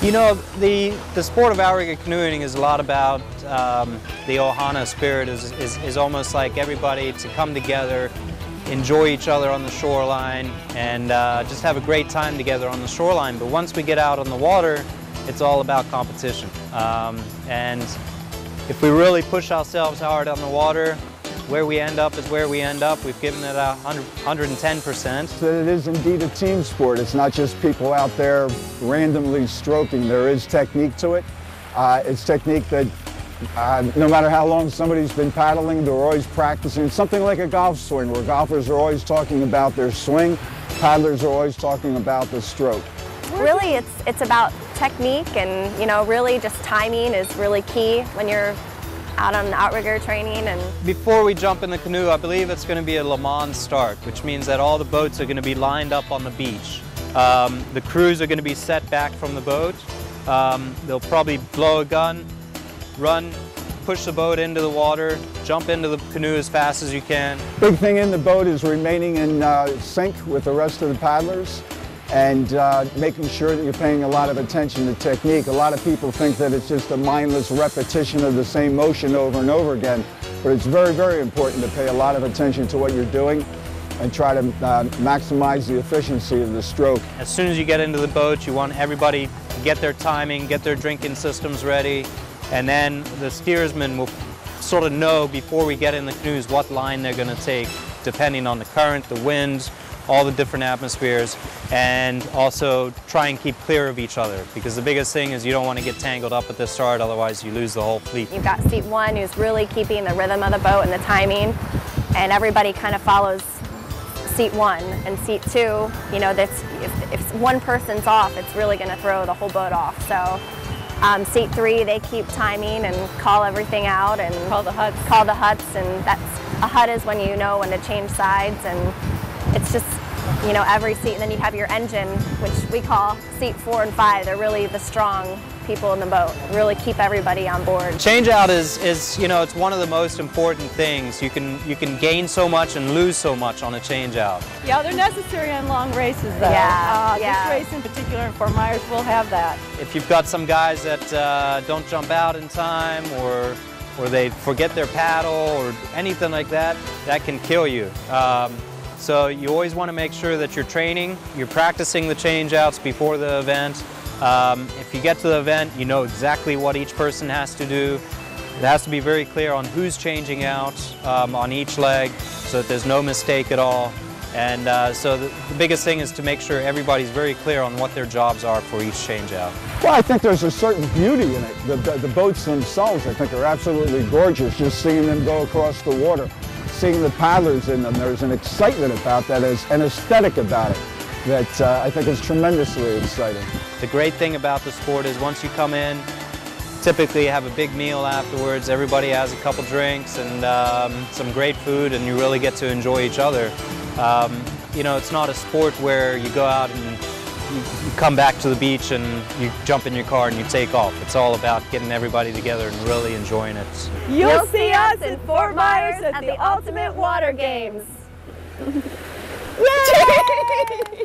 You know, the sport of outrigger canoeing is a lot about the ohana spirit. Is almost like everybody to come together, enjoy each other on the shoreline, and just have a great time together on the shoreline. But once we get out on the water, it's all about competition. And if we really push ourselves hard on the water, where we end up is where we end up. We've given it 110%. It is indeed a team sport. It's not just people out there randomly stroking. There is technique to it. It's technique that no matter how long somebody's been paddling, they're always practicing. It's something like a golf swing, where golfers are always talking about their swing, paddlers are always talking about the stroke. Really, it's about technique, and really just timing is really key when you're out on outrigger training. And before we jump in the canoe, I believe it's going to be a Lemans start, which means that all the boats are going to be lined up on the beach. The crews are going to be set back from the boat. They'll probably blow a gun, run, push the boat into the water, jump into the canoe as fast as you can. Big thing in the boat is remaining in sync with the rest of the paddlers, and making sure that you're paying a lot of attention to technique. A lot of people think that it's just a mindless repetition of the same motion over and over again, but it's very, very important to pay a lot of attention to what you're doing and try to maximize the efficiency of the stroke. As soon as you get into the boat, you want everybody to get their timing, get their drinking systems ready, and then the steersman will sort of know before we get in the canoes what line they're going to take, depending on the current, the winds, all the different atmospheres, and also try and keep clear of each other, because the biggest thing is you don't want to get tangled up at the start, otherwise you lose the whole fleet. You've got seat 1 who's really keeping the rhythm of the boat and the timing, and everybody kind of follows seat 1. And seat 2, if one person's off, it's really going to throw the whole boat off. So seat 3, they keep timing and call everything out and call the huts, and a hut is when you know when to change sides, and it's just, every seat. And then you have your engine, which we call seat 4 and 5. They're really the strong people in the boat, really keep everybody on board. Change out is it's one of the most important things. You can gain so much and lose so much on a change out. Yeah, they're necessary on long races though. Yeah, This race in particular in Fort Myers will have that. If you've got some guys that don't jump out in time, or they forget their paddle or anything like that, that can kill you. So you always want to make sure that you're training, you're practicing the change outs before the event. If you get to the event, you know exactly what each person has to do. It has to be very clear on who's changing out on each leg, so that there's no mistake at all. And so the biggest thing is to make sure everybody's very clear on what their jobs are for each change out. Well, I think there's a certain beauty in it. The boats themselves, I think, are absolutely gorgeous. Just seeing them go across the water, seeing the paddlers in them, there's an excitement about that, an aesthetic about it that I think is tremendously exciting. The great thing about the sport is once you come in, typically you have a big meal afterwards, everybody has a couple drinks and some great food, and you really get to enjoy each other. It's not a sport where you go out and you come back to the beach and you jump in your car and you take off. It's all about getting everybody together and really enjoying it. You'll see us in Fort Myers at the Ultimate Water Games. Yay!